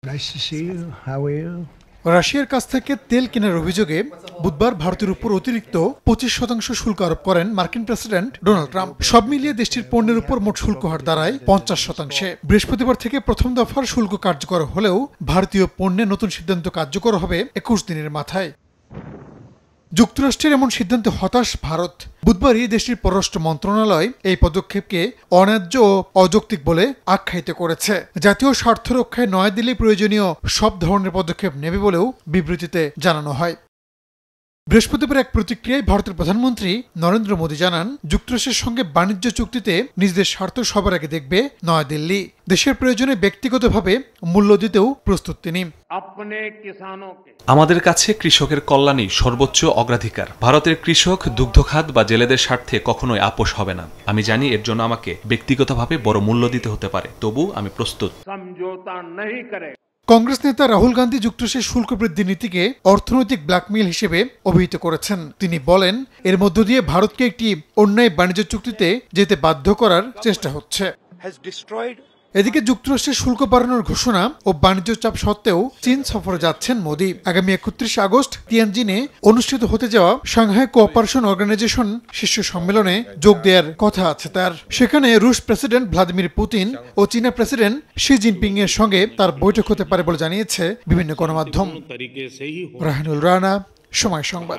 Nice to see you. How are you? রাশিয়ার কাছ থেকে তেল কেনার অভিযোগে বুধবার ভারতের উপর অতিরিক্ত 25% শুল্ক আরোপ করেন মার্কিন প্রেসিডেন্ট ডোনাল্ড ট্রাম্প। সব মিলিয়ে দেশটির পণ্যের উপর মোট শুল্ক হার দাঁড়ায় 50%। বৃহস্পতিবার থেকে প্রথম দফার শুল্ক কার্যকর হলেও ভারতীয় পণ্যে নতুন সিদ্ধান্ত কার্যকর হবে 21 দিনের মাথায়। যুক্তরাষ্ট্রের এমন সিদ্ধান্তে হতাশ ভারত। বুধবারই দেশটির পররাষ্ট্র মন্ত্রণালয় এই পদক্ষেপকে অন্যায্য ও অযৌক্তিক বলে আখ্যায়িত করেছে। জাতীয় স্বার্থ রক্ষায় নয়াদিল্লি প্রয়োজনীয় সব ধরনের পদক্ষেপ নেবে বলেও বিবৃতিতে জানানো হয়। বৃহস্পতিবার এক প্রতিক্রিয়ায় ভারতের প্রধানমন্ত্রী নরেন্দ্র মোদী জানান, যুক্তরাষ্ট্রের সঙ্গে বাণিজ্য চুক্তিতে নিজেদের স্বার্থ সবার আগে দেখবে নয়াদিল্লি। দেশের প্রয়োজনে ব্যক্তিগতভাবে মূল্য দিতেও প্রস্তুত তিনি। আমাদের কাছে কৃষকের কল্যাণই সর্বোচ্চ অগ্রাধিকার। ভারতের কৃষক, দুগ্ধখাত বা জেলেদের স্বার্থে কখনোই আপোষ হবে না। আমি জানি এর জন্য আমাকে ব্যক্তিগতভাবে বড় মূল্য দিতে হতে পারে, তবু আমি প্রস্তুত। কংগ্রেস নেতা রাহুল গান্ধী যুক্তরাষ্ট্রের শুল্ক বৃদ্ধি নীতিকে অর্থনৈতিক ব্ল্যাকমেইল হিসেবে অভিহিত করেছেন। তিনি বলেন, এর মধ্য দিয়ে ভারতকে একটি অন্যায় বাণিজ্য চুক্তিতে যেতে বাধ্য করার চেষ্টা হচ্ছে। এদিকে যুক্তরাষ্ট্রের শুল্ক বাড়ানোর ঘোষণা ও বাণিজ্য চাপ সত্ত্বেও চীন সফরে যাচ্ছেন মোদী। আগামী 31 আগস্ট তিয়ানজিনে অনুষ্ঠিত হতে যাওয়া সাংহাই কোঅপারেশন অর্গানাইজেশন শীর্ষ সম্মেলনে যোগ দেওয়ার কথা আছে তার। সেখানে রুশ প্রেসিডেন্ট ভ্লাদিমির পুতিন ও চীনা প্রেসিডেন্ট শি জিনপিং এর সঙ্গে তার বৈঠক হতে পারে বলে জানিয়েছে বিভিন্ন গণমাধ্যম। রাহানুল রানা, সময় সংবাদ।